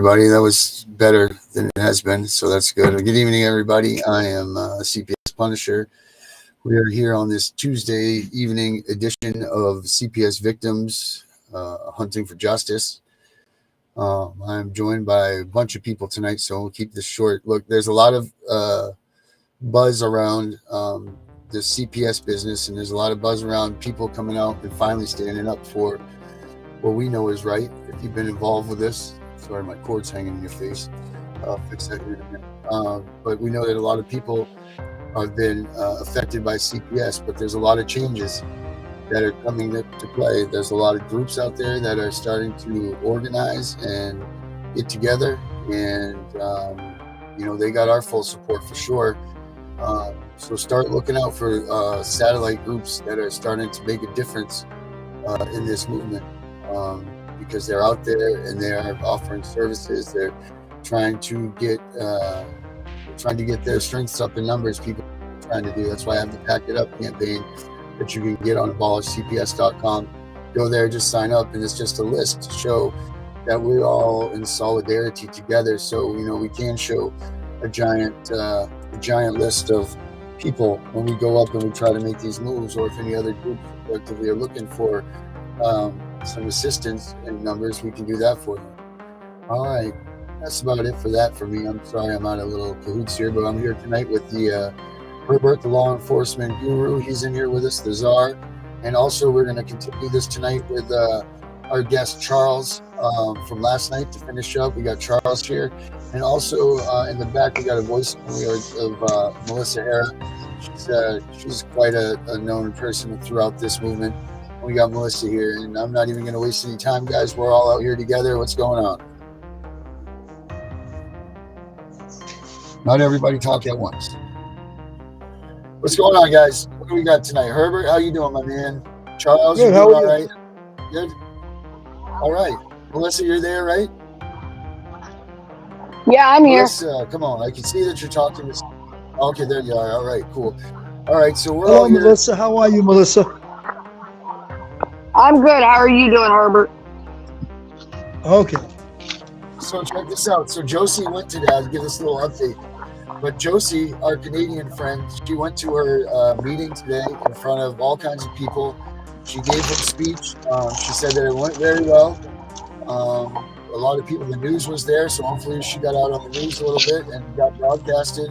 everybody. That was better than it has been, so that's good. Good evening, everybody. I am CPS Punisher. We are here on this Tuesday evening edition of CPS Victims Hunting for Justice. I'm joined by a bunch of people tonight, so we'll keep this short. Look, there's a lot of buzz around the CPS business, and there's a lot of buzz around people coming out and finally standing up for what we know is right. If you've been involved with this, sorry, my cord's hanging in your face. I'll fix that here in a minute. But we know that a lot of people have been affected by CPS, but there's a lot of changes that are coming to play. There's a lot of groups out there that are starting to organize and get together, and they got our full support for sure. So start looking out for satellite groups that are starting to make a difference in this movement, because they're out there and they are offering services. They're trying to get their strengths up in numbers. People are trying to do. That's why I have the Pack It Up campaign that you can get on abolishcps.com. Go there, just sign up, and it's just a list to show that we're all in solidarity together. So we can show a giant list of people when we go up and we try to make these moves, or if any other groups collectively are looking for some assistance in numbers, we can do that for them. All right, that's about it for that for me. I'm sorry I'm out of little cahoots here, but I'm here tonight with the Herbert, the law enforcement guru. He's in here with us, the czar, and also we're going to continue this tonight with our guest Charles from last night to finish up. We got Charles here, and also in the back we got a voice of Melissa Hara. She's quite a known person throughout this movement. We got Melissa here, and I'm not even going to waste any time, guys. We're all out here together. What's going on? Not everybody talk at once. What's going on, guys? What do we got tonight? Herbert, how you doing, my man? Charles, good. You how doing are all you? Right? Good. All right, Melissa, you're there, right? Yeah, I'm here. Melissa, come on. I can see that you're talking to. Okay, there you are. All right, cool. All right, so we're Hello, all here. Melissa. How are you, Melissa? I'm good. How are you doing, Herbert? Okay. So check this out. So Josie went to that. I'll give this a little update. But Josie, our Canadian friend, she went to her meeting today in front of all kinds of people. She gave her speech. She said that it went very well. A lot of people, the news was there, so hopefully she got out on the news a little bit and got broadcasted.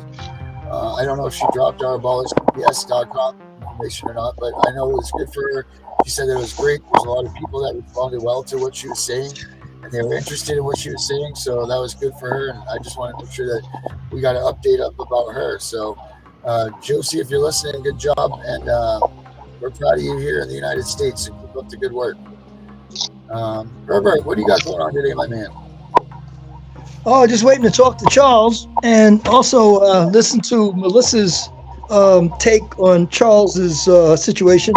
I don't know if she dropped our abolishcps.com information or not, but I know it was good for her. She said that it was great. There's a lot of people that responded well to what she was saying, and they were interested in what she was saying, so that was good for her. And I just want to make sure that we got an update up about her. So Josie, if you're listening, good job, and we're proud of you here in the United States, and keep up the good work. Herbert, what do you got going on today, my man? Oh, just waiting to talk to Charles, and also listen to Melissa's take on Charles's situation.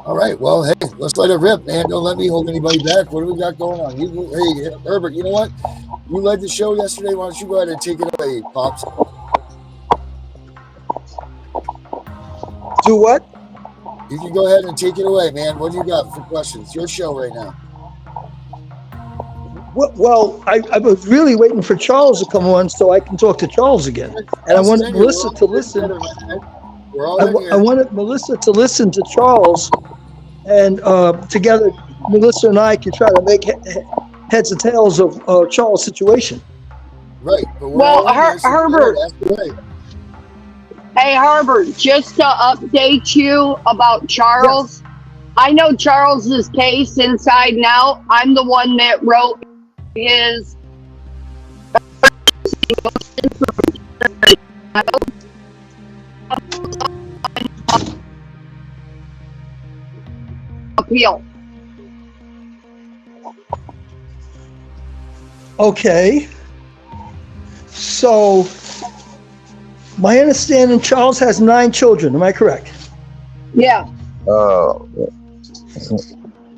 All right, well, hey, let's let it rip, man. Don't let me hold anybody back. What do we got going on? Hey, Herbert, you know what? You led the show yesterday. Why don't you go ahead and take it away, Pops? Do what? You can go ahead and take it away, man. What do you got for questions? Your show right now. Well, I was really waiting for Charles to come on so I can talk to Charles again. And I wanted Melissa to listen. I wanted Melissa to listen to Charles, and together, Melissa and I can try to make heads and tails of Charles' situation. Right. Well, Herbert. Hey, Herbert, just to update you about Charles, yes. I know Charles's case inside and out. I'm the one that wrote his appeal. Okay. So, my understanding, Charles has 9 children. Am I correct? Yeah.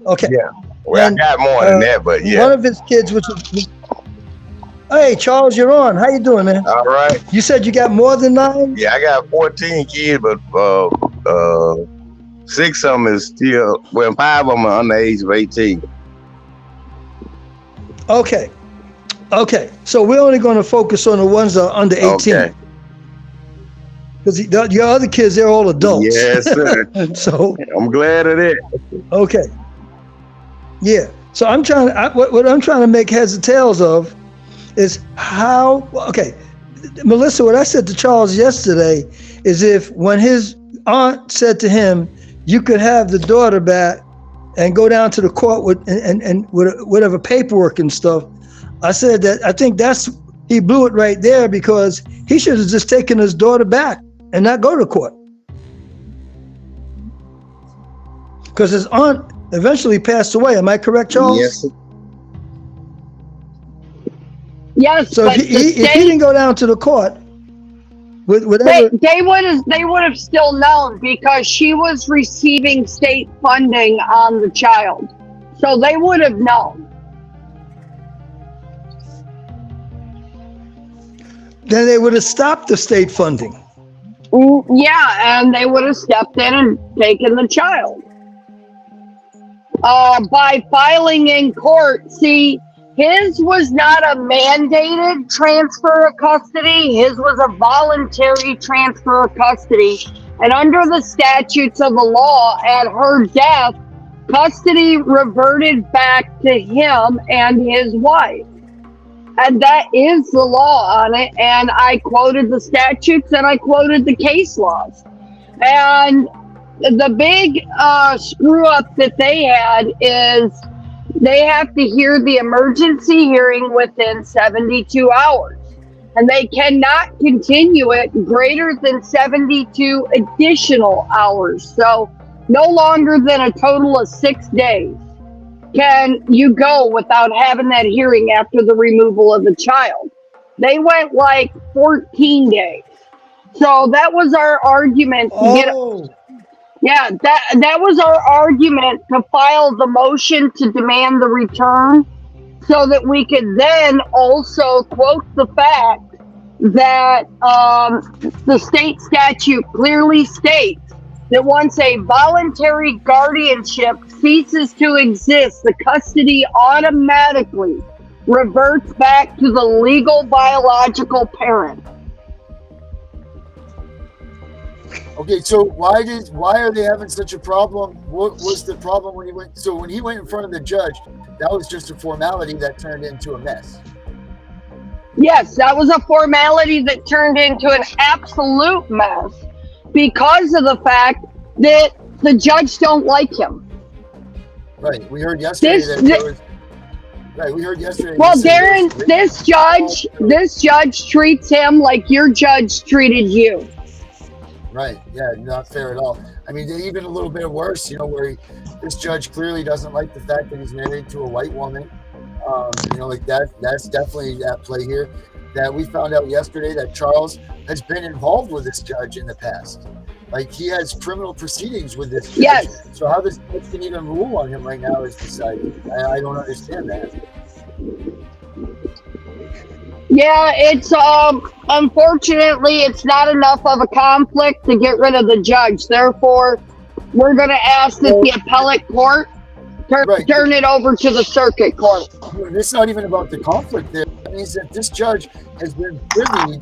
Okay. Yeah. Well, I got more than that, but yeah. One of his kids, which was... Hey, Charles, you're on. How you doing, man? All right. You said you got more than 9? Yeah, I got 14 kids, but 6 of them is still... Well, 5 of them are under the age of 18. Okay. Okay, so we're only going to focus on the ones that are under 18. Okay. Because your other kids, they're all adults. Yes, sir. So I'm glad of that. okay, yeah. So what I'm trying to make heads or tails of is how. Okay, Melissa, what I said to Charles yesterday is if when his aunt said to him, "You could have the daughter back and go down to the court with whatever paperwork and stuff," I said that I think he blew it right there because he should have just taken his daughter back and not go to court. Because his aunt eventually passed away. Am I correct, Charles? Yes. Yes. So if he didn't go down to the court with whatever, they would have still known because she was receiving state funding on the child, so they would have known. then they would have stopped the state funding. Yeah, and they would have stepped in and taken the child. By filing in court, see, his was not a mandated transfer of custody. His was a voluntary transfer of custody. And under the statutes of the law, at her death, custody reverted back to him and his wife. And that is the law on it. And I quoted the statutes and I quoted the case laws. And the big screw up that they had is they have to hear the emergency hearing within 72 hours. And they cannot continue it greater than 72 additional hours. So no longer than a total of 6 days can you go without having that hearing after the removal of the child. They went like 14 days. So that was our argument to get. Yeah, that was our argument to file the motion to demand the return so that we could then also quote the fact that the state statute clearly states that once a voluntary guardianship ceases to exist, the custody automatically reverts back to the legal biological parent. Okay, so why are they having such a problem? What was the problem when he went? So when he went in front of the judge, that was just a formality that turned into a mess. Yes, that was a formality that turned into an absolute mess because of the fact that the judge don't like him. Right. We heard yesterday we heard yesterday. Well, Darren, this judge treats him like your judge treated you. Right. Yeah, not fair at all. I mean, even a little bit worse, where this judge clearly doesn't like the fact that he's married to a white woman. Like that's definitely at play here. That we found out yesterday that Charles has been involved with this judge in the past. Like he has criminal proceedings with this judge. Yes. So how this judge can even rule on him right now is beside me. I don't understand that. Yeah, it's unfortunately it's not enough of a conflict to get rid of the judge. Therefore, we're going to ask that the appellate court turn it over to the circuit court. It's not even about the conflict there. It means that this judge has been privy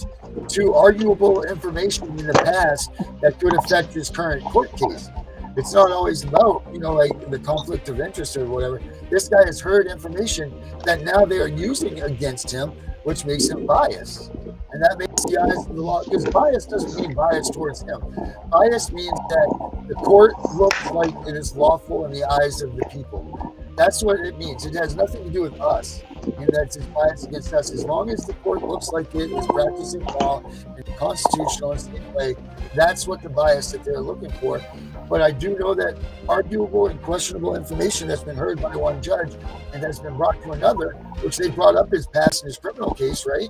to arguable information in the past that could affect his current court case. It's not always about, like the conflict of interest or whatever. This guy has heard information that now they are using against him, which makes him biased. And that makes the eyes of the law, because bias doesn't mean bias towards him. Bias means that the court looks like it is lawful in the eyes of the people. That's what it means. It has nothing to do with us. And that's his bias against us. As long as the court looks like it is practicing law in a constitutional and state way, that's what the bias that they're looking for. But I do know that arguable and questionable information that's been heard by one judge and has been brought to another, which they brought up his past in his criminal case, right?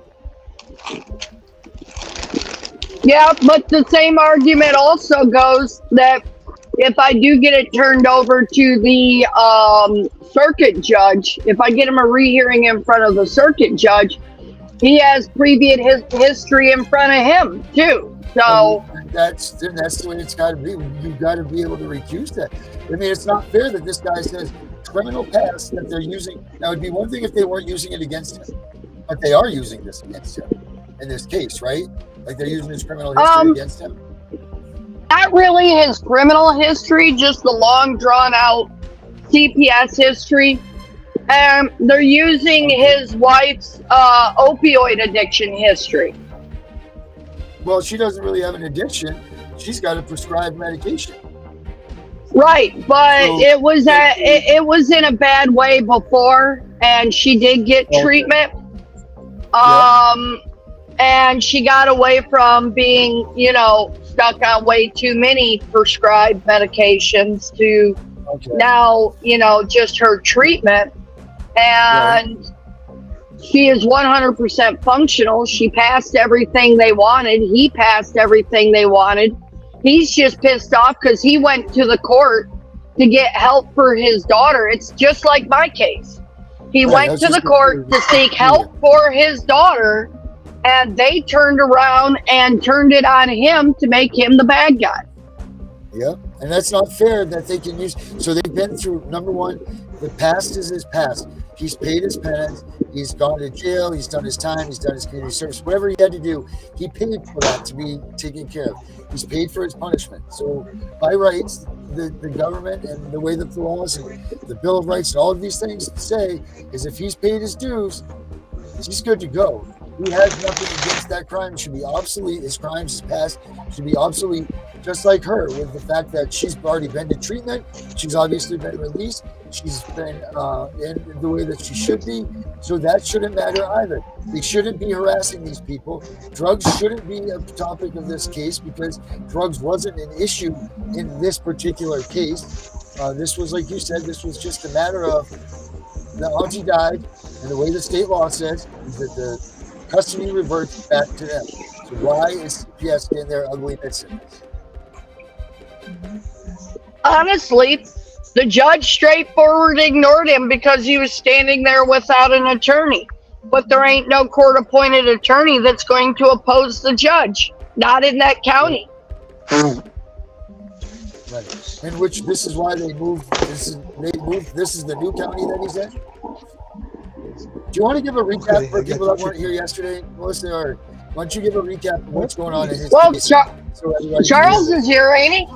Yeah, but the same argument also goes that if I do get it turned over to the circuit judge, if I get him a rehearing in front of the circuit judge, he has previous history in front of him too. So that's the way it's got to be. You've got to be able to recuse that. I mean, it's not fair that this guy says criminal past that they're using. Now, it'd be one thing if they weren't using it against him. But they are using this against him in this case, right? Like they're using his criminal history against him. Not really his criminal history, just the long drawn out CPS history. They're using his wife's opioid addiction history. Well, she doesn't really have an addiction. She's got a prescribed medication. Right, but so, it was in a bad way before, and she did get treatment. And she got away from being, stuck on way too many prescribed medications to now, just her treatment. And she is 100% functional. She passed everything they wanted. He passed everything they wanted. He's just pissed off because he went to the court to get help for his daughter. It's just like my case. He went to the court to seek help for his daughter, and they turned around and turned it on him to make him the bad guy. Yeah, and that's not fair that they can use. So they've been through, number one, the past is his past. He's paid his penance. He's gone to jail. He's done his time. He's done his community service. Whatever he had to do, he paid for that to be taken care of. He's paid for his punishment. So by rights, the government and the way that the laws and the Bill of Rights and all of these things say is if he's paid his dues, he's good to go. He has nothing against that crime. It should be obsolete. His crimes, his past should be obsolete, just like her, with the fact that she's already been to treatment. She's obviously been released. She's been in the way that she should be. So that shouldn't matter either. They shouldn't be harassing these people. Drugs shouldn't be a topic of this case because drugs wasn't an issue in this particular case. This was, like you said, this was just a matter of the auntie died, and the way the state law says is that the custody reverts back to them. So why is CPS getting their ugliness in this? Honestly, the judge straightforward ignored him because he was standing there without an attorney. But there ain't no court-appointed attorney that's going to oppose the judge. Not in that county. Right. In which this is why they moved. This is the new county that he's in. Do you want to give a recap for people that weren't here yesterday, Melissa? Or why don't you give a recap of what's going on in his case? Charles is here, ain't he?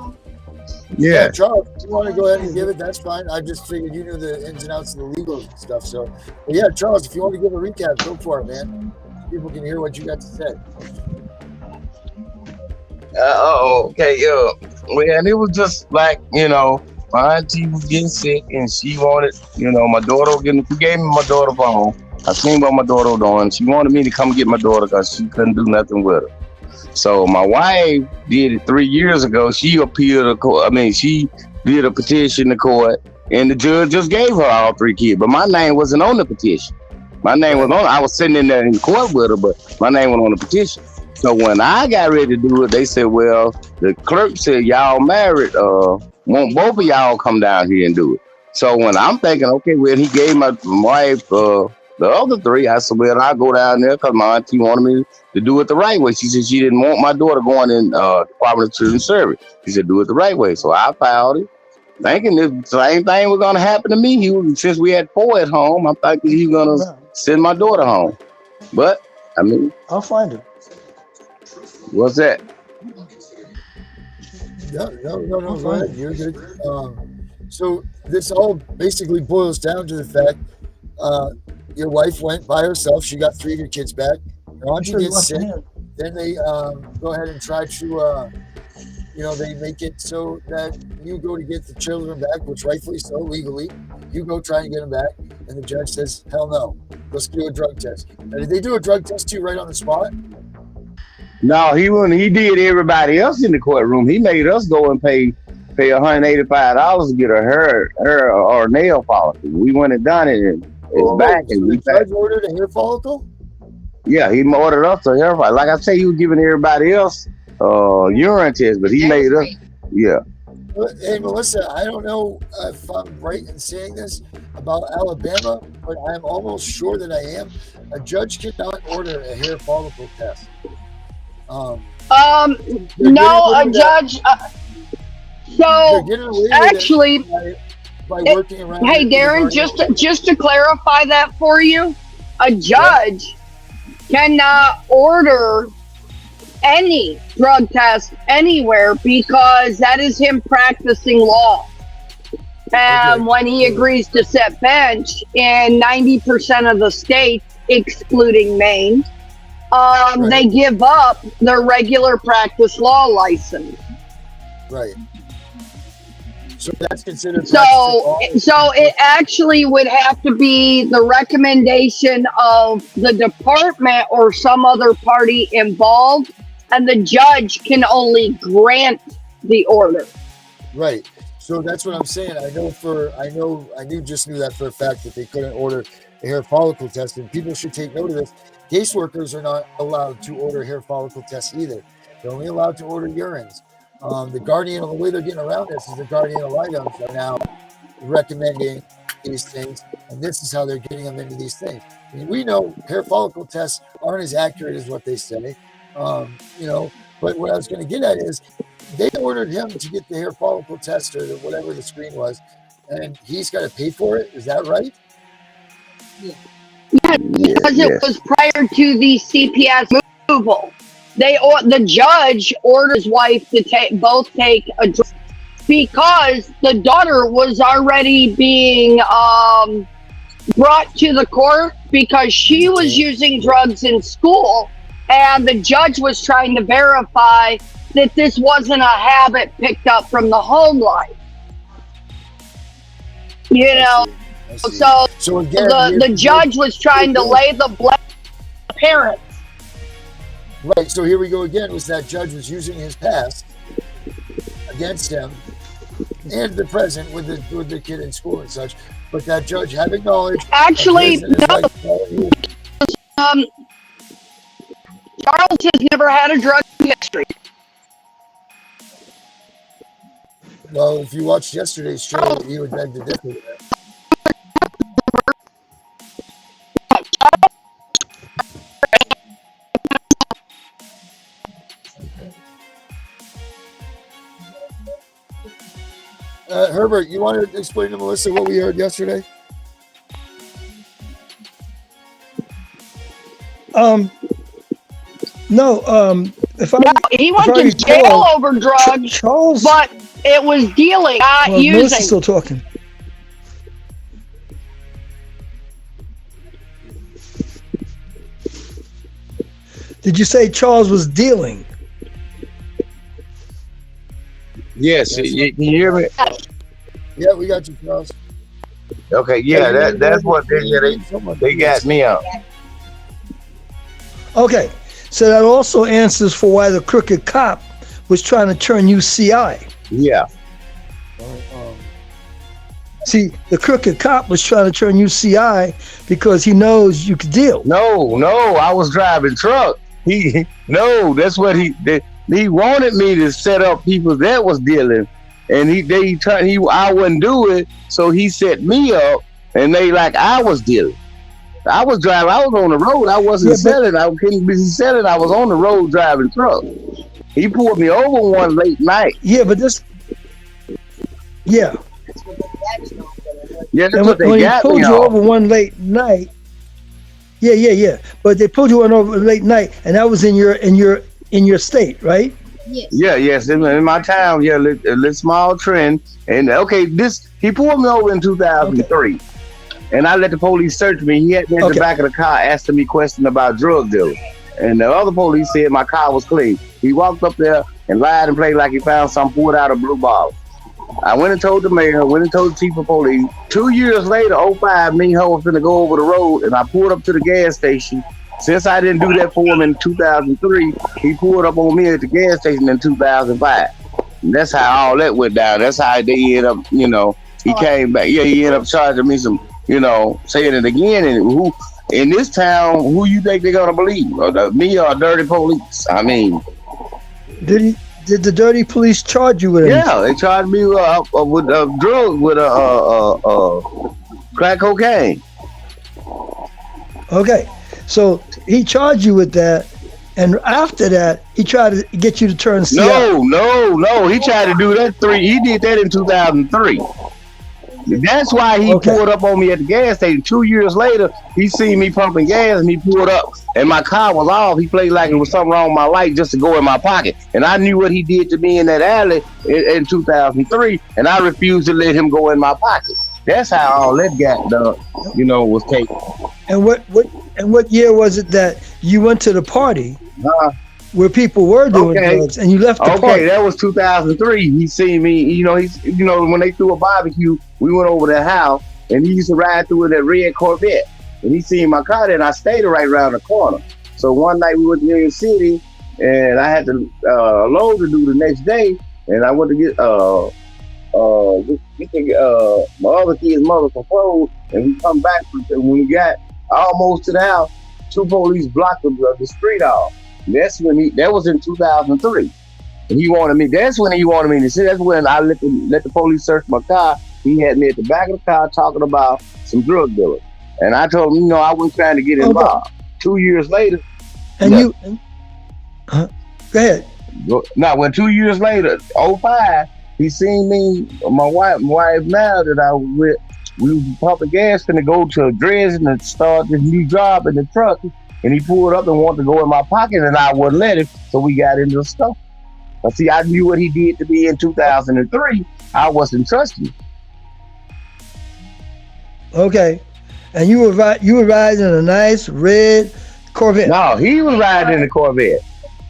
Yeah, Charles, if you want to go ahead and give it, that's fine. I just figured you knew the ins and outs of the legal stuff. So, but yeah, Charles, if you want to give a recap, go for it, man. People can hear what you got to say. Okay, and it was just like, my auntie was getting sick and she wanted, my daughter she gave me my daughter phone. I seen what my daughter was doing. She wanted me to come get my daughter because she couldn't do nothing with her. So my wife did it 3 years ago. She appealed to court. She did a petition to court, and the judge just gave her all 3 kids. But my name wasn't on the petition. My name was on. I was sitting in there in court with her, but my name was on the petition. So when I got ready to do it, they said, "Well, the clerk said y'all married. Won't both of y'all come down here and do it?" So when I'm thinking, okay, well, he gave my wife the other 3, I said, well, I'll go down there because my auntie wanted me to do it the right way. She said she didn't want my daughter going in Department of Children's Service. She said, do it the right way. So I filed it, thinking the same thing was going to happen to me. Since we had 4 at home, I'm thinking he was going to send my daughter home. But, I'll find her. What's that? No, go ahead. You're good. So this all basically boils down to the fact your wife went by herself. She got 3 of your kids back. Your auntie gets sick. Then they go ahead and try to, they make it so that you go to get the children back, which rightfully so, legally. You go try and get them back. And the judge says, hell no. Let's do a drug test. Now, did they do a drug test to you right on the spot? No, he did everybody else in the courtroom. He made us go and pay $185 to get a hair or nail follicle. We went and done it, and it's back. And the judge ordered a hair follicle? Yeah, he ordered us a hair follicle. Like I say, he was giving everybody else urine tests, but he made us. Yeah. Hey, Melissa, I don't know if I'm right in saying this about Alabama, but I'm almost sure that I am. A judge cannot order a hair follicle test. No, a judge. So actually, by working around hey, Darren, just to clarify that for you, a judge cannot order any drug test anywhere because that is him practicing law. And when he agrees to set bench in 90% of the states, excluding Maine, they give up their regular practice law license. Right. So that's considered. So it actually would have to be the recommendation of the department or some other party involved, and the judge can only grant the order. Right. So that's what I'm saying. I just knew that for a fact that they couldn't order a hair follicle test, and people should take note of this. Caseworkers are not allowed to order hair follicle tests either. They're only allowed to order urines. The guardian, the way they're getting around this is the guardian ad litem are now recommending these things, and this is how they're getting them into these things. I mean, we know hair follicle tests aren't as accurate as what they say, but what I was going to get at is they ordered him to get the hair follicle test or whatever the screen was, and he's got to pay for it. Is that right? Yeah, because it was prior to the CPS removal. The judge ordered his wife to take a drug because the daughter was already being brought to the court because she was using drugs in school, and the judge was trying to verify that this wasn't a habit picked up from the home life. I see. So again, the judge was trying to lay the blame on the parents. Right, so here we go again, was that judge was using his past against him and the present with the kid in school and such, but that judge had acknowledged. Actually, no. Charles has never had a drug history. Well, if you watched yesterday's show, you would beg to differ. Herbert, you want to explain to Melissa what we heard yesterday? He went to jail over drugs, Charles, but it was dealing, not using. Melissa's still talking. Did you say Charles was dealing? Yes, can you hear me? Yeah, we got you, Charles. Okay, yeah, that's what they got me on. Okay, so that also answers for why the crooked cop was trying to turn you CI. Yeah. See, the crooked cop was trying to turn you CI because he knows you could deal. No, I was driving truck. That's what he wanted me to set up people that was dealing, and I wouldn't do it, so he set me up, and I was dealing. I was driving. I was on the road. I wasn't selling. I couldn't be selling. I was on the road driving truck. He pulled me over one late night. Yeah, but this. Yeah. Yeah, that's and what they when got he pulled me you on. over one late night. Yeah. But they pulled you over late night, and that was in your state, right? Yes. Yeah, yes, in my town, a little small trend. And he pulled me over in 2003, and I let the police search me. He had me in the back of the car asking me questions about drug dealing, and the other police said my car was clean. He walked up there and lied and played like he found something pulled out of a blue bottle. I went and told the mayor, went and told the chief of police. 2 years later, 2005, me and her was finna go over the road, and I pulled up to the gas station. Since I didn't do that for him in 2003, he pulled up on me at the gas station in 2005. And that's how all that went down. That's how they ended up, he came back. Yeah, he ended up charging me some, saying it again. And who in this town, who you think they're going to believe? Me or dirty police? I mean. Did the dirty police charge you with anything? Yeah, they charged me with drugs, with crack cocaine. Okay, so he charged you with that, and after that, he tried to get you to turn CI. No, he tried to do that He did that in 2003. That's why he pulled up on me at the gas station. 2 years later, he seen me pumping gas and he pulled up and my car was off. He played like it was something wrong with my light just to go in my pocket. And I knew what he did to me in that alley in 2003, and I refused to let him go in my pocket. That's how all that got done, was taken. And what year was it that you went to the party where people were doing drugs and you left the party? Okay, that was 2003. He seen me, when they threw a barbecue, we went over their house and he used to ride through in that red Corvette. And he seen my car there and I stayed right around the corner. So one night we went to New York City and I had to load to do the next day, and I went to get my other kid's mother some clothes, and we come back when we got almost to the house, 2 police blocked the street off. And that was in 2003. And that's when he wanted me to see. That's when I let the police search my car. He had me at the back of the car talking about some drug dealers. And I told him, I wasn't trying to get involved. 2 years later. And go ahead. Now, when 2 years later, 2005, he seen me, my wife now that I was with, we was pumping gas and to go to Dresden and start this new job in the truck. And he pulled up and wanted to go in my pocket, and I wouldn't let him. So we got into the stuff. But see, I knew what he did to me in 2003. I wasn't trusting. Okay. And you were riding a nice red Corvette. No, he was riding in the Corvette.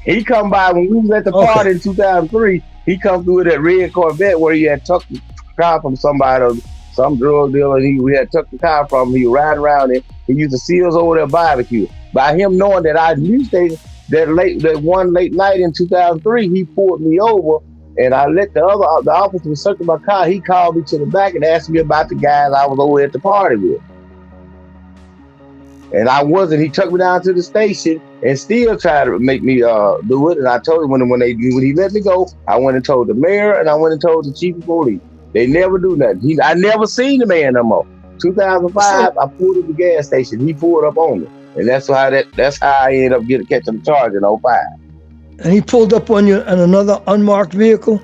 He come by when we was at the party in 2003. He come through with that red Corvette where he had took the car from somebody, or some drug dealer. We had took the car from him. He would ride around it. He used to see us over there barbecue. By him knowing that I knew that one late night in 2003, he pulled me over, and I let the officer search my car. He called me to the back and asked me about the guys I was over at the party with. And I wasn't. He took me down to the station and still tried to make me do it. And I told him when he let me go, I went and told the mayor and I went and told the chief of police. They never do nothing. I never seen the man no more. 2005, I pulled at the gas station. He pulled up on me, and that's how I ended up catching the charge in 2005. And he pulled up on you in another unmarked vehicle?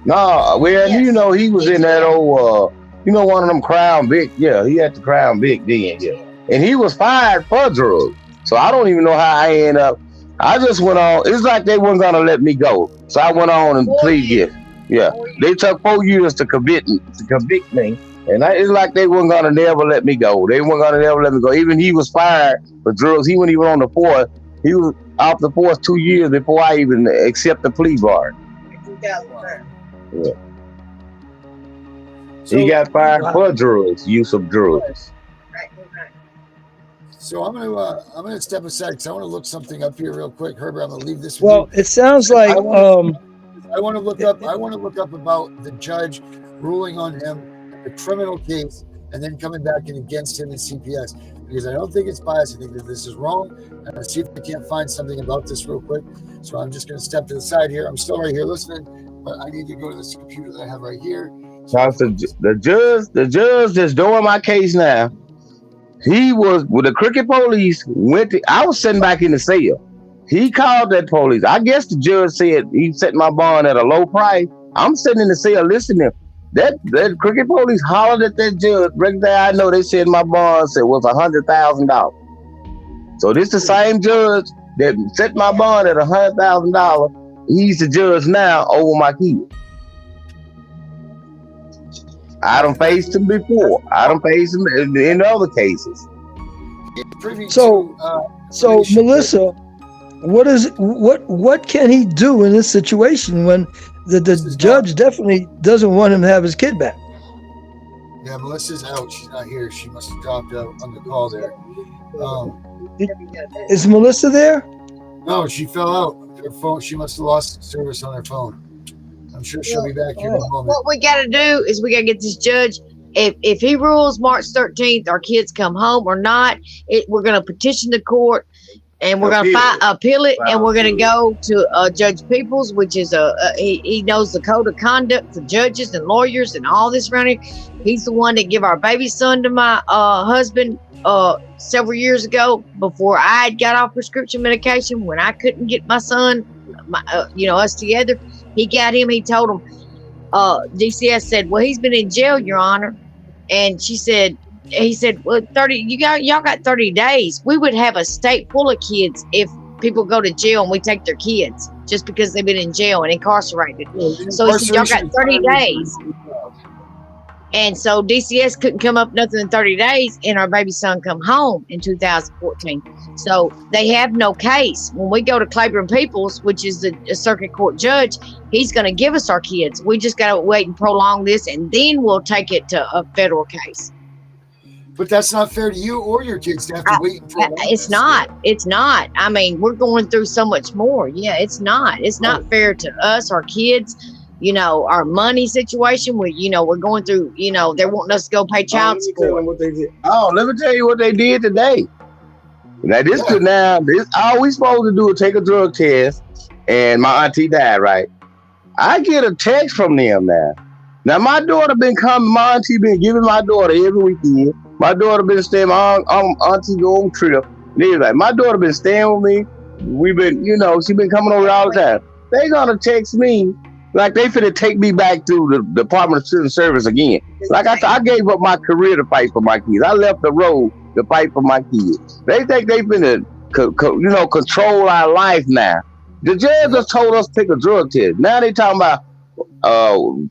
No, he was in that old, one of them Crown Vic. Yeah, he had the Crown Vic then. Yeah. And he was fired for drugs. So I don't even know how I ended up. I just went on. It's like they weren't going to let me go. So I went on and plead guilty. Yeah. They took 4 years to convict me. And it's like they weren't going to never let me go. They weren't going to never let me go. Even he was fired for drugs. He wasn't even on the force. He was off the force 2 years before I even accept the plea bargain. Yeah. So, he got fired for drugs, use of drugs. So I'm gonna step aside because I want to look something up here real quick, Herbert. I'm gonna leave this. Well, it sounds like I want to look up. I want to look up about the judge ruling on him, the criminal case, and then coming back and against him in CPS, because I don't think it's biased. I think that this is wrong. I'm gonna see if I can't find something about this real quick. So I'm just gonna step to the side here. I'm still right here listening, but I need to go to this computer that I have right here. So the judge that's doing my case now. He was with the Cricket police. I was sitting back in the cell. He called that police. I guess the judge said he set my bond at a low price. I'm sitting in the cell listening. That Cricket police hollered at that judge. Right there, I know they said my bond was $100,000. So this the same judge that set my bond at $100,000. He's the judge now over my kid. I done faced him before. I done faced him in other cases. So Melissa, what can he do in this situation when the judge definitely doesn't want him to have his kid back? Yeah, Melissa's out. She's not here. She must have dropped out on the call there. Is Melissa there? No, she fell out. Her phone. She must have lost service on her phone. I'm sure she'll be back here in a moment. What we got to do is we got to get this judge. If he rules March 13th, our kids come home or not, we're going to petition the court, and we're going to appeal it, and we're going to go to Judge Peoples, which is he knows the code of conduct for judges and lawyers and all this around here. He's the one that gave our baby son to my husband several years ago before I got off prescription medication when I couldn't get my son, us together. He got him. He told him, DCS said, well, he's been in jail, Your Honor. And he said, well, y'all got 30 days. We would have a state full of kids if people go to jail and we take their kids just because they've been in jail and incarcerated. So he said, y'all got 30 days. And so DCS couldn't come up nothing in 30 days, and our baby son come home in 2014. So they have no case. When we go to Claiborne Peoples, which is the circuit court judge, he's going to give us our kids. We just got to wait and prolong this, and then we'll take it to a federal case. But that's not fair to you or your kids to have to wait and prolong It's not. It's not. I mean, we're going through so much more. Yeah, it's not. It's not fair to us, our kids. You know, our money situation, we're going through, they're wanting us to go pay child support. What they did. Oh, let me tell you what they did today. Now, all we supposed to do is take a drug test, and my auntie died, right? I get a text from them now. Now, my daughter been coming, my auntie been giving my daughter every weekend. My daughter been staying, my auntie go on trip. Like, my daughter been staying with me. We've been, she been coming over all the time. They gonna text me like they finna take me back to the Department of Civil Service again. Like I gave up my career to fight for my kids. I left the road to fight for my kids. They think they finna, control our life now. The judge just told us to take a drug test. Now they talking about,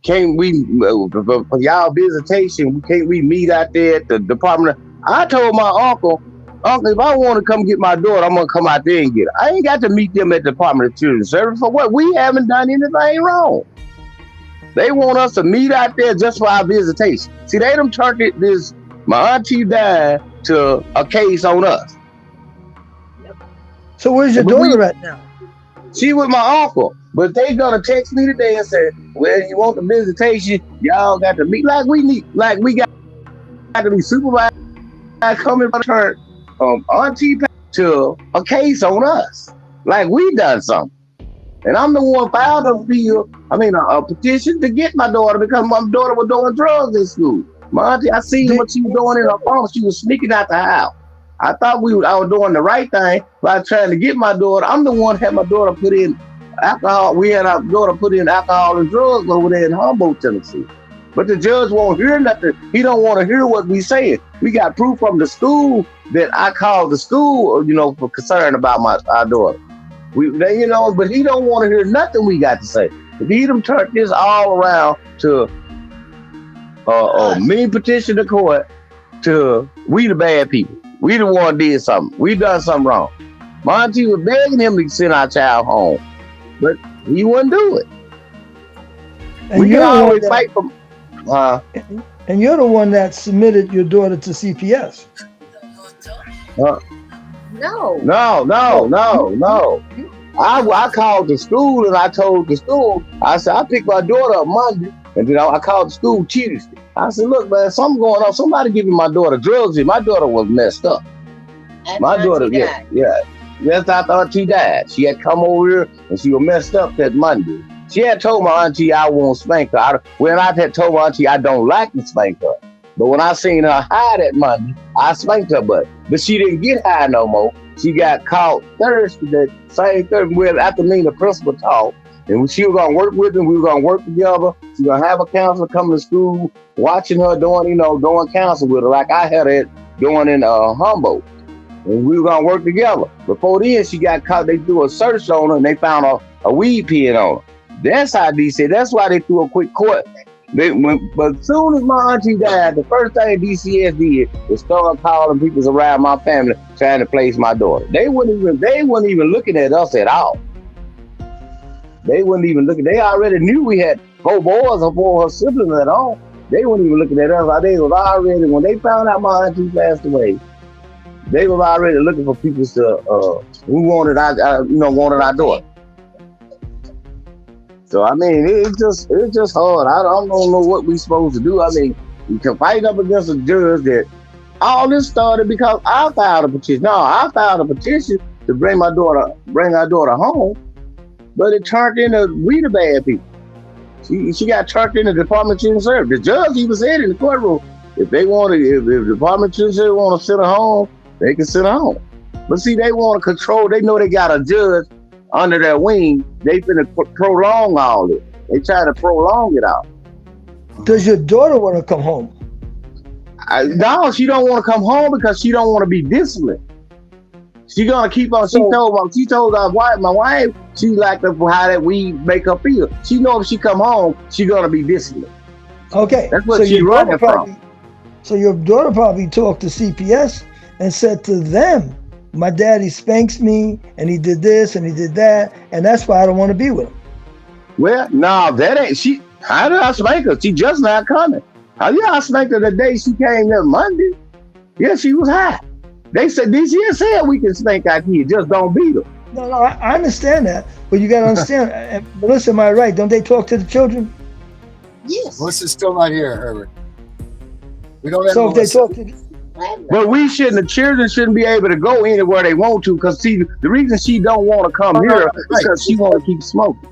can't we, for y'all visitation, can't we meet out there at the Department of, I told my uncle, if I want to come get my daughter, I'm going to come out there and get her. I ain't got to meet them at the Department of Children's Service for what? We haven't done anything wrong. They want us to meet out there just for our visitation. See, they done turned this, my auntie died, to a case on us. So where's your daughter at now? She with my uncle. But they gonna text me today and say, well, you want the visitation, y'all got to meet like we got to be supervised coming from her auntie to a case on us. Like we done something. And I'm the one filed a petition to get my daughter because my daughter was doing drugs in school. My auntie, I seen what she was doing in her phone. She was sneaking out the house. I thought I was doing the right thing by trying to get my daughter. I'm the one that had my daughter put in alcohol. We had our daughter put in alcohol and drugs over there in Humboldt, Tennessee. But the judge won't hear nothing. He don't want to hear what we saying. We got proof from the school that I called the school, for concern about our daughter. But he don't want to hear nothing we got to say. If he done turned this all around to me petition the court to we the bad people. We the one did something. We done something wrong. My auntie was begging him to send our child home, but he wouldn't do it. And we can always fight for. And you're the one that submitted your daughter to CPS. No. I called the school and I told the school, I said, I picked my daughter up Monday, and then I called the school Tuesday. I said, look, man, something going on. Somebody giving my daughter drugs. My daughter was messed up. My daughter, yeah. Yes, I thought she died. She had come over here and she was messed up that Monday. She had told my auntie I won't spank her. When I had told my auntie I don't like to spank her. But when I seen her high that Monday, I spanked her butt. But she didn't get high no more. She got caught Thursday, that same Thursday, well, after me and the principal talked. And she was going to work with him. We were going to work together. She was going to have a counselor coming to school, watching her doing counsel with her like I had it doing in Humboldt. And we were going to work together. Before then, she got caught. They threw a search on her and they found a weed pen on her. That's how DC, that's why they threw a quick court. But as soon as my auntie died, the first thing DCS did was start calling people around my family trying to place my daughter. They weren't even looking at us at all. They weren't even looking. They already knew we had 4 boys or 4 her siblings at all. They weren't even looking at us. They was already, when they found out my auntie passed away, they was already looking for people to who wanted our daughter. So I mean, it's just hard. I don't know what we supposed to do. I mean, we can fight up against a judge that all this started because I filed a petition. No, I filed a petition to bring our daughter home, but it turned into we the bad people. She got turned into the Department of Children's Service. The judge even said in the courtroom, if the Department of Children's Service want to send her home, they can send her home. But see, they want to control. They know they got a judge under their wing. They finna prolong all this. They try to prolong it out. Does your daughter want to come home? No, she don't want to come home because she don't want to be disciplined. She gonna keep on. She told my wife, she liked how that we make her feel. She know if she come home, she gonna be disciplined. Okay, that's what she running from. So your daughter probably talked to CPS and said to them, "My daddy spanks me, and he did this and he did that, and that's why I don't want to be with him." Well, no, that ain't she. How did I spank her? She just not coming. Yeah, I spanked her the day she came there Monday. Yeah, she was high. They said DCS said we can spank our kids, just don't beat them. No, I understand that, but you got to understand. Melissa, am I right? Don't they talk to the children? Yes. Melissa's still not here, Herbert. We don't have So Melissa. if they talk to, but we shouldn't. The children shouldn't be able to go anywhere they want to. Because see, the reason she don't want to come here is because she want to keep smoking.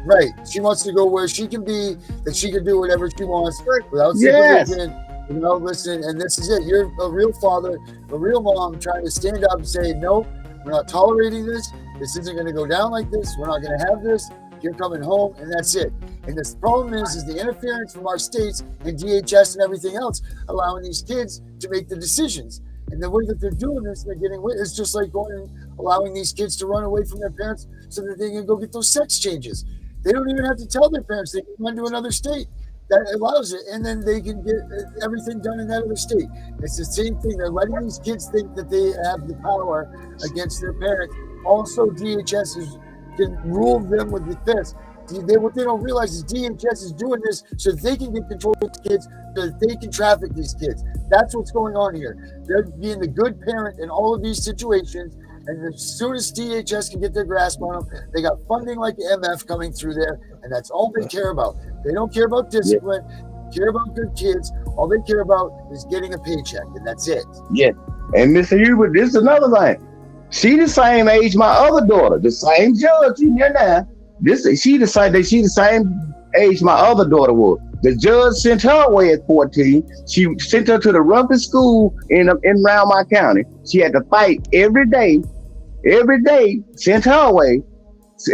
Right. She wants to go where she can be, that she can do whatever she wants without supervision. You know, listen, and this is it. You're a real father, a real mom trying to stand up and say, no, we're not tolerating this. This isn't going to go down like this. We're not going to have this. You're coming home, and that's it. And this problem is the interference from our states and DHS and everything else, allowing these kids to make the decisions. And the way that they're doing this, they're getting away. It's just like allowing these kids to run away from their parents so that they can go get those sex changes. They don't even have to tell their parents. They can run to another state that allows it, and then they can get everything done in that other state. It's the same thing. They're letting these kids think that they have the power against their parents. Also, DHS can rule them with the fist. What they don't realize is DHS is doing this so that they can get control of these kids, so that they can traffic these kids. That's what's going on here. They're being the good parent in all of these situations. And as soon as DHS can get their grasp on them, they got funding like MF coming through there, and that's all they care about. They don't care about discipline, care about good kids. All they care about is getting a paycheck, and that's it. Yeah. And Mr. Hubert, this is another thing. She the same age my other daughter, the same judge in here now. She the same age my other daughter was. The judge sent her away at 14. She sent her to the roughest school in Round County. She had to fight every day, sent her away.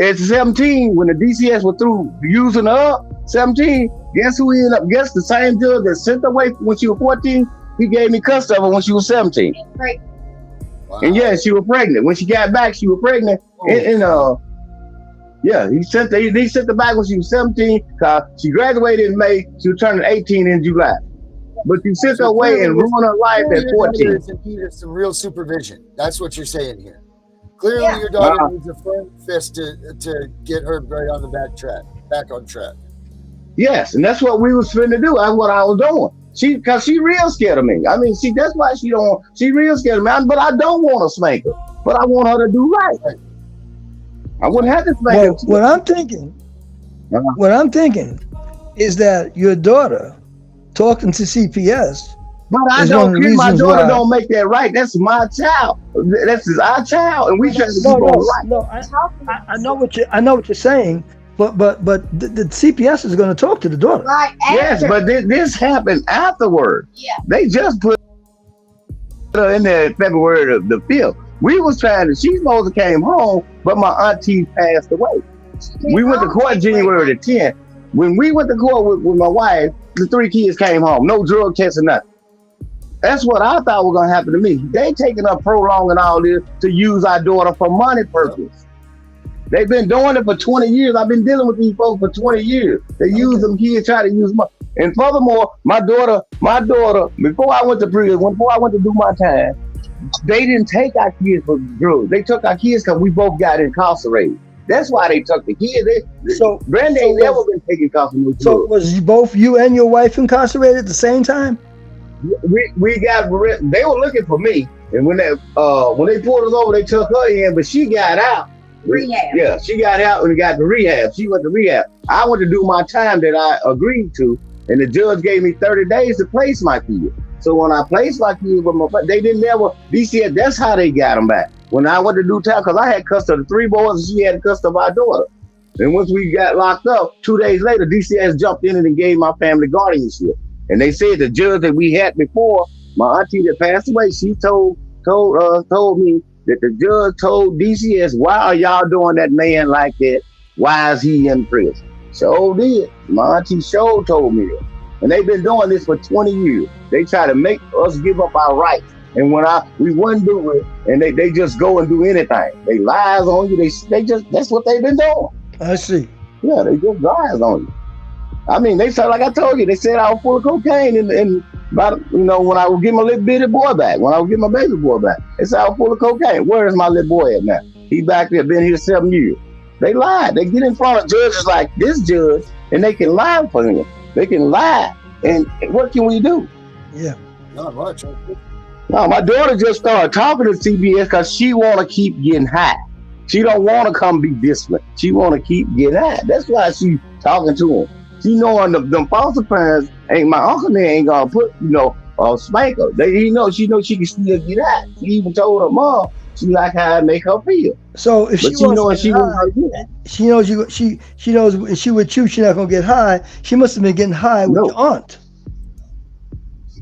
At 17, when the DCS was through using her up, 17, guess who ended up? Guess the same judge that sent her away when she was 14, he gave me custody of her when she was 17. Right. Wow. And yeah, she was pregnant. When she got back, she was pregnant. He sent her back when she was 17. She graduated in May. She was turning 18 in July. But you sent her away and ruined her life at 14. Needed some real supervision. That's what you're saying here. Clearly, your daughter needs a firm fist to get her right on the back on track. Yes, and that's what we was finna do. That's what I was doing. Because she real scared of me. I mean, that's why she real scared of me. But I don't want to spank her. But I want her to do right. I wouldn't have to spank her. What I'm thinking is that your daughter talking to CPS. But I don't care. My daughter don't make that right. That's my child. That's our child, and we try to keep on right. No, I know what you're saying, but the CPS is going to talk to the daughter. Right. Yes, but this happened afterward. Yeah. They just put her in there February the 5th. We was she's supposed to came home, but my auntie passed away. We went to court January the 10th. When we went to court with my wife, the 3 kids came home. No drug test or nothing. That's what I thought was going to happen to me. They taking up prolonging all this to use our daughter for money purpose. They've been doing it for 20 years. I've been dealing with these folks for 20 years. They use them kids, try to use money. And furthermore, my daughter, before I went to prison, before I went to do my time, they didn't take our kids for drugs. They took our kids because we both got incarcerated. That's why they took the kids. Granddad ain't never been taking incarcerated. So was both you and your wife incarcerated at the same time? They were looking for me, and when they pulled us over, they took her in, but she got out. Rehab. Yeah, she got out and got to rehab. She went to rehab. I went to do my time that I agreed to, and the judge gave me 30 days to place my kid. So when I placed my kid with they didn't never. DCS, that's how they got them back. When I went to do time, because I had custody of the 3 boys, and she had custody of our daughter. And once we got locked up, 2 days later, DCS jumped in and gave my family guardianship. And they said the judge that we had before, my auntie that passed away, she told me that the judge told DCS, why are y'all doing that man like that? Why is he in prison? So did. My auntie Show told me that. And they've been doing this for 20 years. They try to make us give up our rights. And when we wouldn't do it, and they just go and do anything. They lies on you. They just, that's what they've been doing. I see. Yeah, they just lies on you. I mean, they said, like I told you, they said I was full of cocaine and about, when I would get my little bitty boy back, when I would get my baby boy back, they said I was full of cocaine. Where is my little boy at now? He back there, been here 7 years. They lied. They get in front of judges like this judge, and they can lie for him. They can lie. And what can we do? Yeah. Not much. No, my daughter just started talking to CPS because she want to keep getting high. She don't want to come be disciplined. She want to keep getting high. That's why she talking to him. She knowing them foster parents ain't, my uncle there ain't gonna put, spank her. She know she can still get high. She even told her mom she like how it make her feel. So if But she knows she was she knows when she with you, she's not gonna get high. She must have been getting high with your aunt.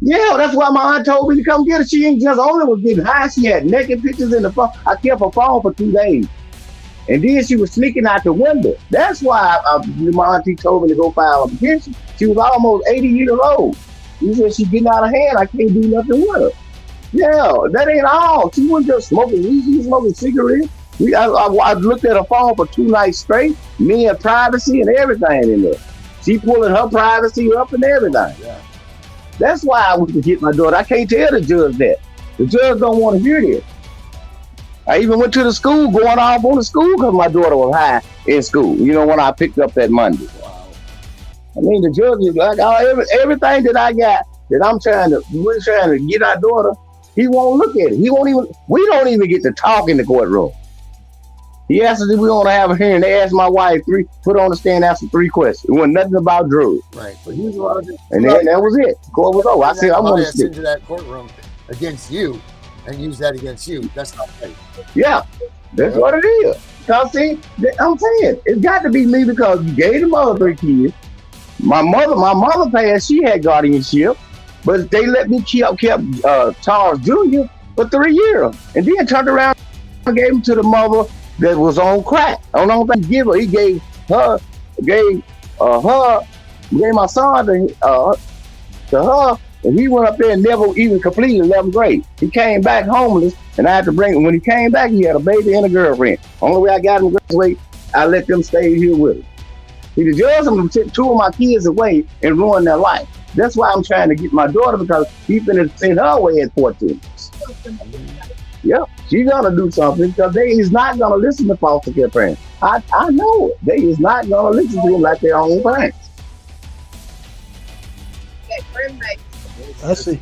Yeah, that's why my aunt told me to come get her. She ain't just only was getting high. She had naked pictures in the phone. I kept her phone for 2 days. And then she was sneaking out the window. That's why my auntie told me to go file a petition. She was almost 80 years old. She said she's getting out of hand. I can't do nothing with her. Yeah, that ain't all. She wasn't just smoking weed. She was smoking cigarettes. I looked at her phone for 2 nights straight. Me and privacy and everything in there. She pulling her privacy up and everything. Yeah. That's why I went to get my daughter. I can't tell the judge that. The judge don't want to hear this. I even went to the school, going off on the school because my daughter was high in school, when I picked up that Monday. Wow. I mean, the judge is like, everything that I got, that we're trying to get our daughter, he won't look at it. We don't even get to talk in the courtroom. He asked us if we want to have a hearing. They asked my wife put on the stand, answer 3 questions. It wasn't nothing about drugs. Right. But he was and then that was it. The court was over. I said, I'm going to stick into that courtroom against you and use that against you. That's not right. Yeah, that's what it is. I'm saying, it's got to be me because you gave the mother 3 kids. My mother passed, she had guardianship, but they let me kept Charles Jr. for 3 years. And then turned around and gave him to the mother that was on crack. I don't know what he gave her. He gave my son to her. And he went up there and never even completed 11th grade. He came back homeless, and I had to bring him. When he came back, he had a baby and a girlfriend. Only way I got him to graduate, I let them stay here with him. The judge took 2 of my kids away and ruined their life. That's why I'm trying to get my daughter, because he's finna send her away at 14. Yeah, she's gonna do something because they is not gonna listen to foster care parents. I know it. They is not gonna listen to them like their own parents. I see.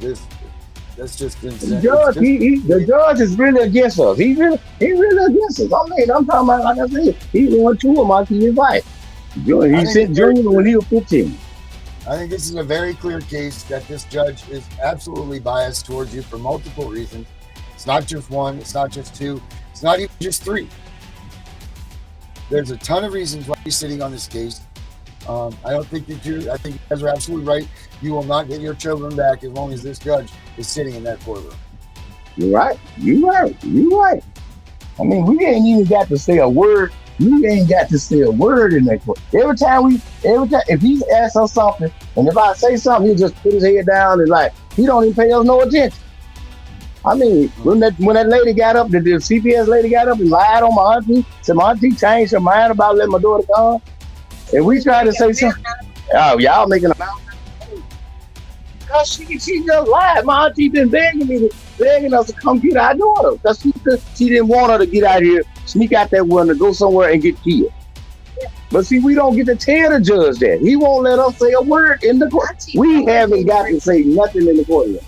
That's just insane. The judge is really against us. He really against us. I'm talking about, like I said, he ruined 2 of my kids' life. He sent Junior when he was 15. I think this is a very clear case that this judge is absolutely biased towards you for multiple reasons. It's not just 1. It's not just 2. It's not even just 3. There's a ton of reasons why he's sitting on this case. I don't think that I think you guys are absolutely right. You will not get your children back as long as this judge is sitting in that courtroom. You're right. I mean, we ain't even got to say a word. We ain't got to say a word in that court. Every time, if he asks us something, and if I say something, he just put his head down and he don't even pay us no attention. I mean, when that lady got up, the CPS lady got up and lied on my auntie, said my auntie changed her mind about letting my daughter come. And we tried to say something. Oh, y'all making a mountain. Because she just lied. My auntie been begging us to come get our daughter. Because she didn't want her to get out here, sneak out that window, go somewhere and get killed. But see, we don't get to tell the judge that. He won't let us say a word in the court. We haven't got to say nothing in the courtroom.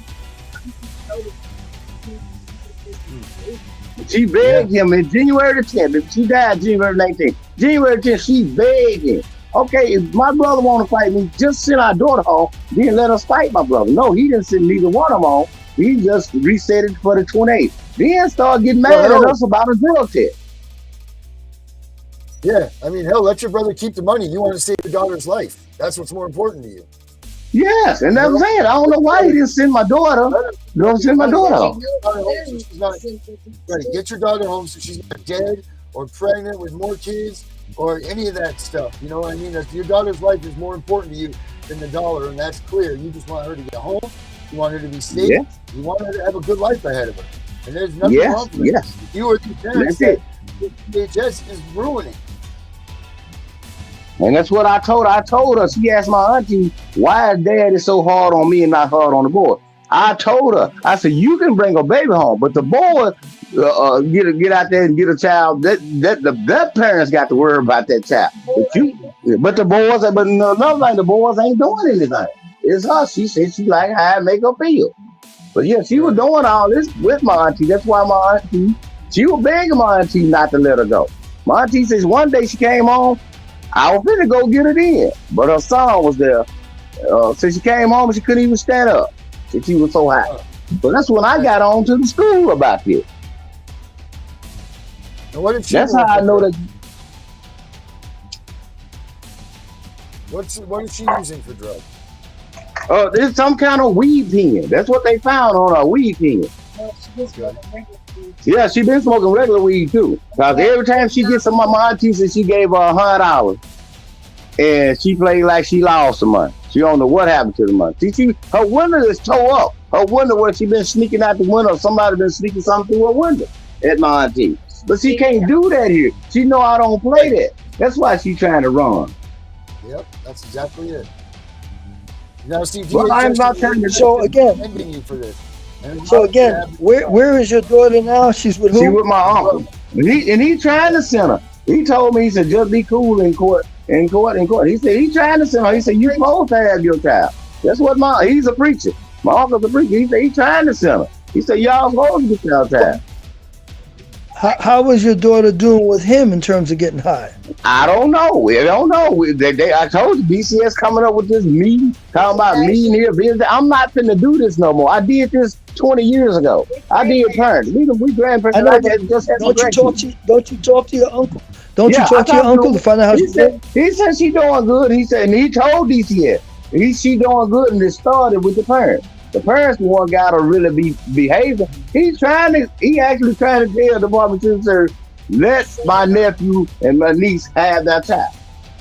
She begged him in January the 10th. She died January 19th. January 10th, she begged him. Okay, if my brother want to fight me, just send our daughter home. Then let us fight my brother. No, he didn't send neither one of them home. He just reset it for the 28th. Then started getting mad at us about a drug test. Yeah, I mean, hell, let your brother keep the money. You want to save your daughter's life. That's what's more important to you. Yes, and that's what I'm saying. I don't know why he didn't send my daughter. Don't send my daughter home. Get your daughter home so she's not dead or pregnant with more kids or any of that stuff. You know what I mean? If your daughter's life is more important to you than the dollar, and that's clear. You just want her to get home. You want her to be safe. Yeah. You want her to have a good life ahead of her. And there's nothing wrong with it. Yes. You or the parents that CPS is ruining. And that's what I told her. I told her, she asked my auntie, why is dad is so hard on me and not hard on the boy? I told her, I said, you can bring a baby home, but the boy get out there and get a child. That parents got to worry about that child. But the boys, but another thing, the boys ain't doing anything. It's her. She said she like how I make her feel. But yeah, she was doing all this with my auntie. That's why my auntie, she was begging my auntie not to let her go. My auntie says one day she came home, I was finna go get it in, but her son was there. So she came home and she couldn't even stand up. She was so hot. So that's when I got on to the school about this. And what did she That's how I know that. What is she using for drugs? There's some kind of weed pen. That's what they found on her weed pen. Yeah, she been smoking regular weed too. Cause every time she gets some of my auntie said she gave her $100, and she played like she lost some money. She don't know what happened to the money. See, her window is tore up. Her window where she been sneaking out the window. Somebody been sneaking something through her window at my auntie. But she can't do that here. She know I don't play that. That's why she trying to run. Yep, that's exactly it. Now, see, Well, I'm not trying to. So again, defending you for this. so again, where is your daughter now? She's with who? She with my uncle. And he trying to send her. He told me, he said, just be cool in court. He said, he trying to send her. He said, you supposed to have your child. That's what he's a preacher. My uncle's a preacher. He said, he trying to send her. He said, y'all supposed to get your child. How was your daughter doing with him in terms of getting high? I don't know. We don't know. I told you, BCS coming up with this meeting, talking about meeting here. I'm not finna do this no more. I did this 20 years ago. I did parents. We grandparents. I know, don't you talk to your uncle? Don't you talk to your uncle to find out how she's doing? He said she doing good. He said, and he told DCS, she doing good, and it started with the parents. The parents one got to really be behaving. He actually trying to tell the Department of Justice, let my nephew and my niece have that child.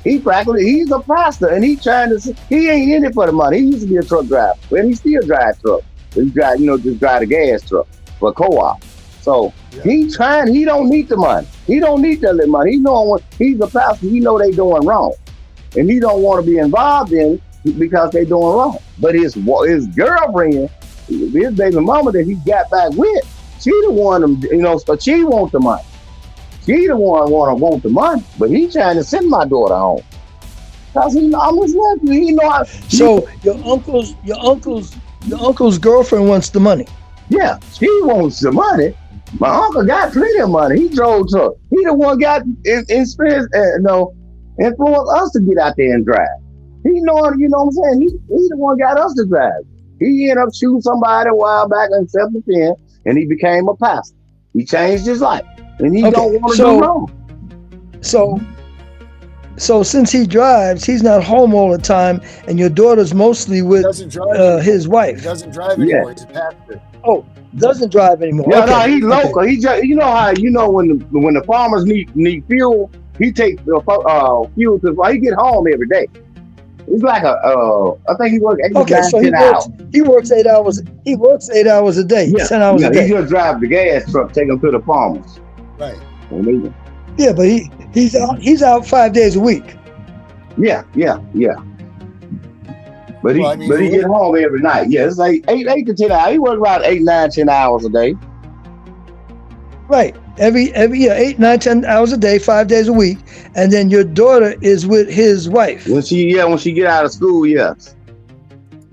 He's a pastor, and he ain't in it for the money. He used to be a truck driver, but he still drives truck. He drive, just drive the gas truck for co-op. So he don't need the money. He don't need that little money. He's a pastor. He know they doing wrong, and he don't want to be involved in it because they doing wrong. But his girlfriend, his baby mama that he got back with, she the one, so she want the money. She the one want the money, but he trying to send my daughter home. Cause I'm his nephew. So your uncle's girlfriend wants the money. Yeah, she wants the money. My uncle got plenty of money. He drove truck. He the one got influenced us to get out there and drive. He know what I'm saying? He the one got us to drive. He ended up shooting somebody a while back in self-defense, and he became a pastor. He changed his life, and he don't want to do wrong. So since he drives, he's not home all the time, and your daughter's mostly with his wife. He doesn't drive anymore. He's a pastor. Oh, doesn't drive anymore. No, he's local. He just, when the farmers need fuel, he takes fuel to. He get home every day. It's like I think he works 10 hours. He works 8 hours. He works 8 hours a day. 10 hours a day. He just drives the gas truck, take them to the farmers. Right. Yeah, but he's out 5 days a week. Yeah. But he get home every night. Yeah, it's like 8 to 10 hours. He works about 8, 9, 10 hours a day. Right. Every 8, 9, 10 hours a day, 5 days a week, and then your daughter is with his wife. When she get out of school, yes,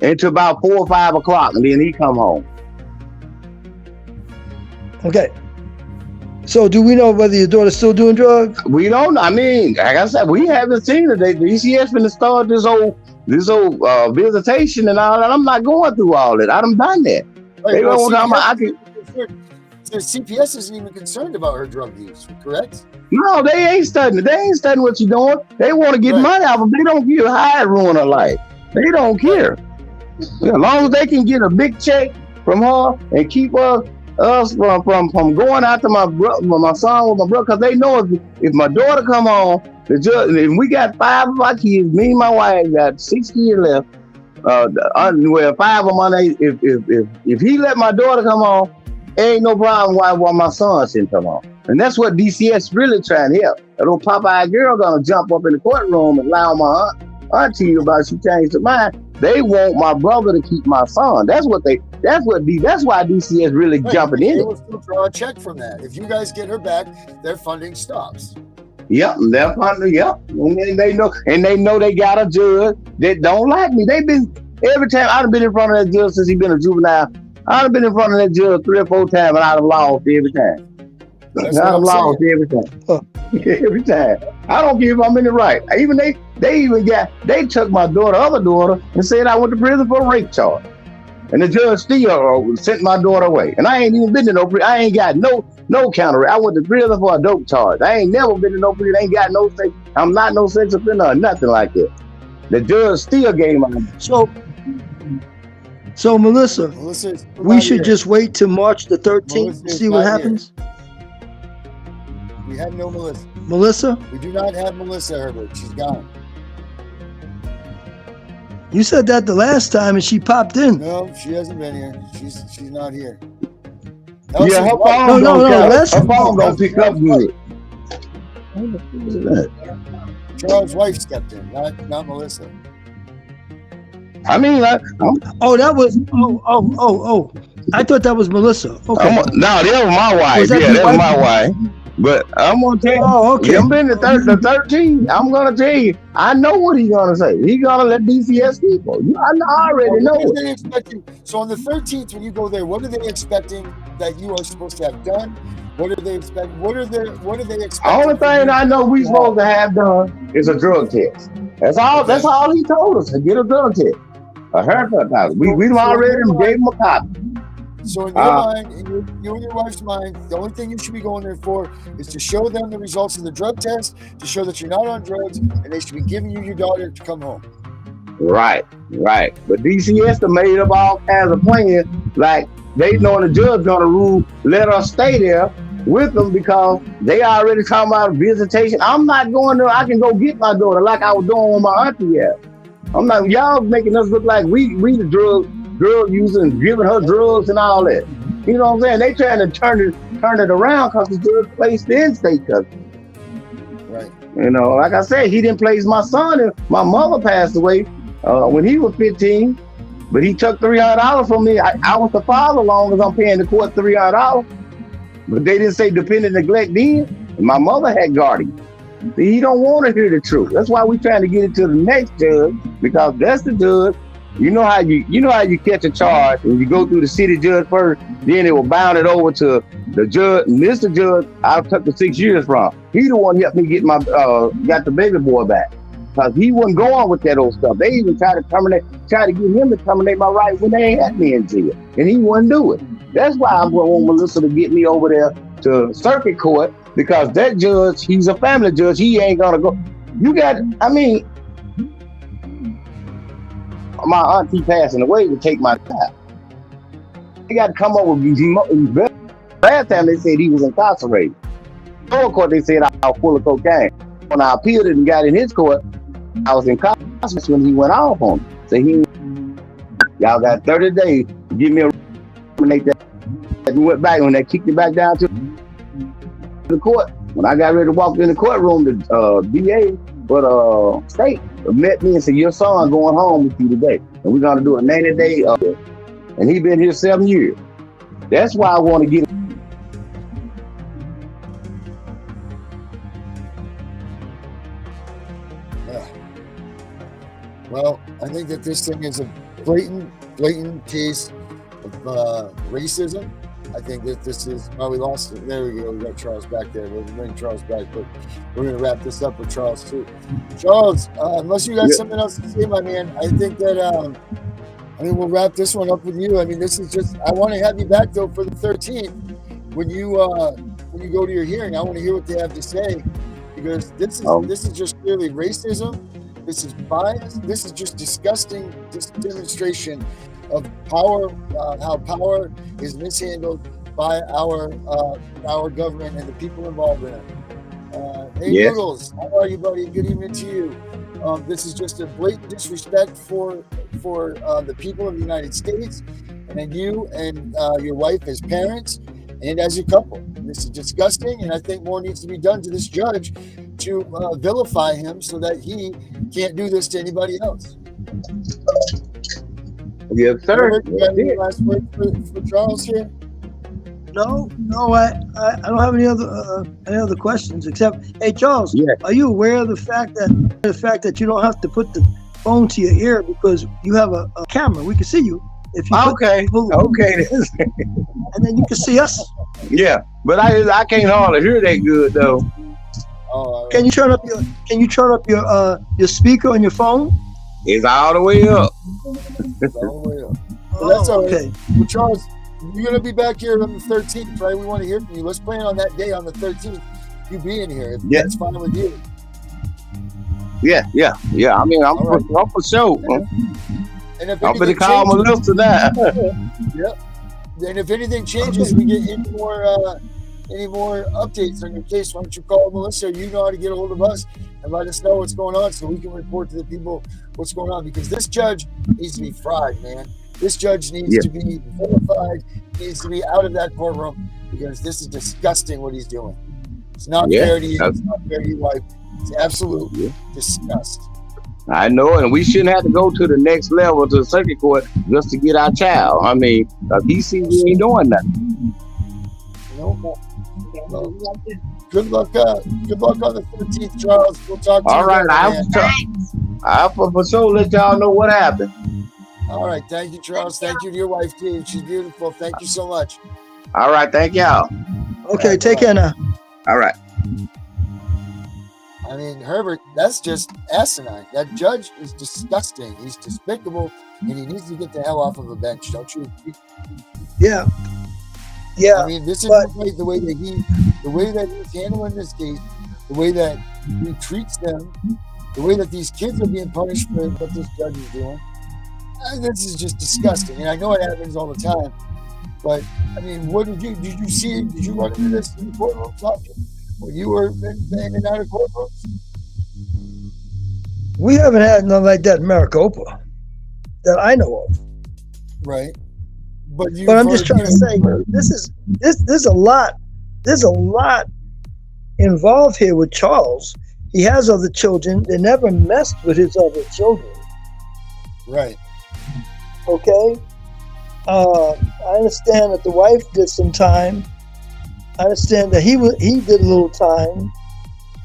until about 4 or 5 o'clock, and then he come home. Okay. So do we know whether your daughter's still doing drugs? We don't. I mean, like I said, we haven't seen it. The ECS been to start this whole visitation and all that. I'm not going through all that. I done that. Right, the CPS isn't even concerned about her drug use, correct? No, they ain't studying. They ain't studying what you're doing. They want to get money out of them. They don't give how it ruin her life. They don't care. As long as they can get a big check from her and keep her us from going after my son with my brother, because they know if my daughter come home, the judge, and we got 5 of our kids, me and my wife got 6 kids left. Well, 5 of them on age. If he let my daughter come home, ain't no problem why my son shouldn't come home. And that's what DCS really trying to help. That little Popeye girl gonna jump up in the courtroom and lie on my auntie about she changed her mind. They want my brother to keep my son. That's why DCS really jumping in. They will still draw a check from that. If you guys get her back, their funding stops. Yep, their funding. Yep, and they know they got a judge that don't like me. They've been every time I've been in front of that judge since he been a juvenile. I've been in front of that judge 3 or 4 times, and I've lost every time. I've lost every time. Every time. I don't care if I'm in the right. Even they took my other daughter, and said I went to prison for a rape charge. And the judge still sent my daughter away. And I ain't even been to no prison. I ain't got no counter. I went to prison for a dope charge. I ain't never been to no prison. I ain't got no sex. I'm not no sex offender or nothing like that. The judge still gave my. So Melissa, we should just wait till March the 13th and see what happens. We have no Melissa. Melissa? We do not have Melissa Herbert. She's gone. You said that the last time and she popped in. No, she hasn't been here. She's not here. Yeah, her phone don't pick up good. Charles' wife stepped in, not Melissa. I mean, that was I thought that was Melissa. Okay. No, that was my wife. That was my wife. But I'm gonna tell you, okay. I'm in the 13th. I'm gonna tell you, I know what he's gonna say. He's gonna let DCS people. I already know it. So on the 13th, when you go there, what are they expecting that you are supposed to have done? What are they expecting? What are they expecting? Only thing I know we supposed to have done is a drug test. That's all. Okay. That's all he told us, to get a drug test, a haircut test. We already gave him a copy. So in your mind, in you and your wife's mind, the only thing you should be going there for is to show them the results of the drug test, to show that you're not on drugs, and they should be giving you your daughter to come home. Right. But DCS made up all kinds of plans, like they know the judge gonna rule, let us stay there with them because they already talking about visitation. I'm not going there. I can go get my daughter like I was doing with my auntie. Yeah, I'm not. Y'all making us look like we the drug using, giving her drugs and all that. You know what I'm saying? They trying to turn it around because the judge placed the in-state custody. Right. You know, like I said, he didn't place my son. And my mother passed away when he was 15, but he took $300 from me. I was the father long as I'm paying the court $300. But they didn't say dependent neglect then. And my mother had guardian. He don't want to hear the truth. That's why we trying to get it to the next judge, because that's the judge. You know how you catch a charge and you go through the city judge first, then it will bound it over to the judge. And this the judge I took the 6 years from. He the one helped me get my got the baby boy back, because he wasn't going with that old stuff. They even tried to get him to terminate my rights when they ain't had me in jail, and he wouldn't do it. That's why I want Melissa to get me over there to circuit court, because that judge, he's a family judge. He ain't gonna go. My auntie passing away to take my child. They got to come up with these. Last time they said he was incarcerated. Lower court they said I was full of cocaine. When I appealed it and got in his court, I was incarcerated when he went off on me. So y'all got 30 days to give me a terminate that. We went back when they kicked it back down to the court. When I got ready to walk in the courtroom, the DA for the state met me and said, "Your son going home with you today, and we're gonna do a 90-day and he been here 7 years." That's why I want to get. Yeah. Well, I think that this thing is a blatant case of racism. I think that this is, we lost it. There we go. We got Charles back there. We'll bring Charles back, but we're going to wrap this up with Charles too. Charles, unless you got something else to say, my man, I think that, we'll wrap this one up with you. I mean, this is just, I want to have you back though for the 13th. When you go to your hearing, I want to hear what they have to say, because this is just clearly racism. This is bias. This is just disgusting demonstration of power, how power is mishandled by our government and the people involved in it. Hey, Yes. Noodles, how are you, buddy? Good evening to you. This is just a blatant disrespect for the people of the United States, and then you and your wife as parents and as a couple. This is disgusting, and I think more needs to be done to this judge to vilify him so that he can't do this to anybody else. Yes, sir. Herbert, you got any last word for Charles here? No, I don't have any other questions except, hey Charles, Yeah. are you aware of the fact that you don't have to put the phone to your ear because you have a camera? We can see you if you Okay. Okay. and then you can see us. Yeah, but I can't hardly hear that good though. Oh, Can you turn up your speaker on your phone? It's all the way up. well, that's all right. Okay. Well, Charles, you're going to be back here on the 13th, right? We want to hear from you. Let's plan on that day on the 13th, you being here, if Yeah. that's fine with you. Yeah. I mean, I'm All for sure. And if I'm gonna anything call my changes, list to that. and if anything changes, we get any more updates on your case, why don't you call Melissa? You know how to get a hold of us and let us know what's going on so we can report to the people what's going on, because this judge needs to be fried, man. This judge needs to be vilified, needs to be out of that courtroom, because this is disgusting what he's doing. It's not fair to you. It's not fair to your wife. It's absolute disgust. I know, and we shouldn't have to go to the next level to the circuit court just to get our child. I mean, he sees we ain't doing nothing. Well, good luck on the 13th, Charles. We'll talk to you. All right, I'll for sure let y'all know what happened. All right, thank you, Charles. Thank you to your wife too. She's beautiful. Thank you so much. All right, thank y'all. Okay, take care now. All right. I mean, Herbert, that's just asinine. That judge is disgusting. He's despicable, and he needs to get the hell off of a bench. Don't you agree? Yeah. I mean, this is the way that he's handling this case, the way that he treats them, the way that these kids are being punished for what this judge is doing. This is just disgusting. And I know it happens all the time, but I mean, did you run into this in the courtroom talking when you were in and out of courtrooms? We haven't had nothing like that in Maricopa that I know of. Right. But I'm just trying to say, there's a lot involved here with Charles. He has other children. They never messed with his other children. Right. Okay. I understand that the wife did some time. I understand that he did a little time.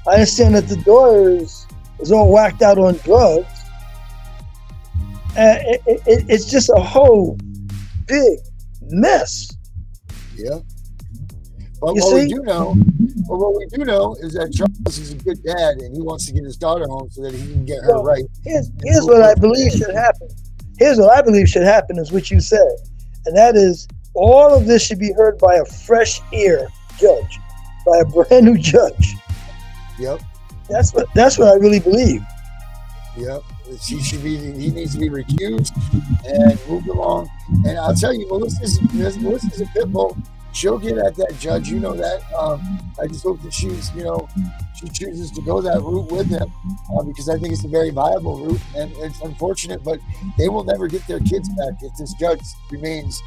I understand that the daughter is all whacked out on drugs. It's just a whole big mess. Yeah. But You what see? we do know is that Charles is a good dad, and he wants to get his daughter home so that he can get her right. Here's what I believe should happen. Here's what I believe should happen is what you said, and that is all of this should be heard by a fresh ear judge, by a brand new judge. Yep. That's what I really believe. Yep. He needs to be recused and moved along. And I'll tell you, Melissa's a pit bull. She'll get at that judge, you know that. I just hope that she chooses to go that route with him, because I think it's a very viable route, and it's unfortunate, but they will never get their kids back if this judge remains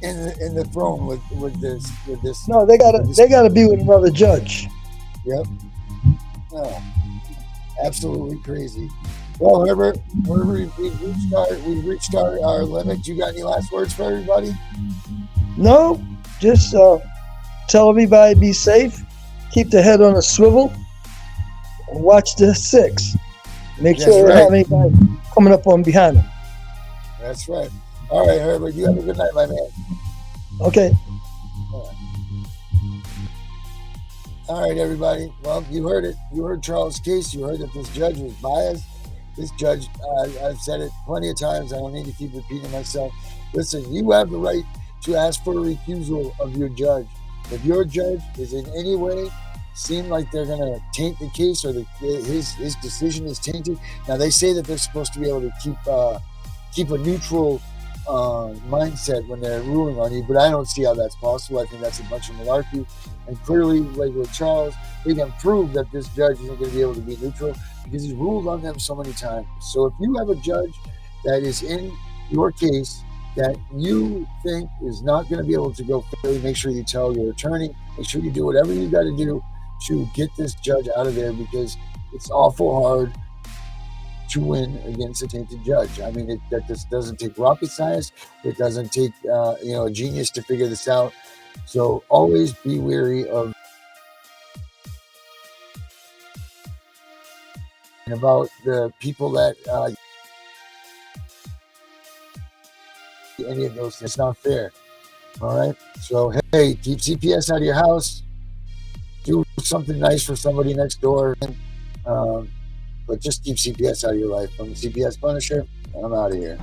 in the throne with this. No, they gotta be with another judge. Yep. No, absolutely crazy. Well, Herbert, we've reached our limit. You got any last words for everybody? No, just tell everybody be safe, keep the head on a swivel, and watch the 6. Make sure they don't have anybody coming up on behind them. That's right. All right, Herbert, you have a good night, my man. Okay. All right, everybody. Well, you heard it. You heard Charles' case. You heard that this judge was biased. This judge, I've said it plenty of times. I don't need to keep repeating myself. Listen, you have the right to ask for a recusal of your judge. If your judge is in any way seem like they're going to taint the case, or his decision is tainted. Now, they say that they're supposed to be able to keep a neutral mindset when they're ruling on you, but I don't see how that's possible. I think that's a bunch of malarkey. And clearly, like with Charles, they can prove that this judge isn't going to be able to be neutral because he's ruled on them so many times. So if you have a judge that is in your case that you think is not going to be able to go fairly, make sure you tell your attorney, make sure you do whatever you got to do to get this judge out of there, because it's awful hard to win against a tainted judge. I mean, that just doesn't take rocket science. It doesn't take a genius to figure this out. So always be wary of about the people that any of those. It's not fair. All right. So hey, keep CPS out of your house. Do something nice for somebody next door. But just keep CPS out of your life. I'm the CPS Punisher. I'm out of here.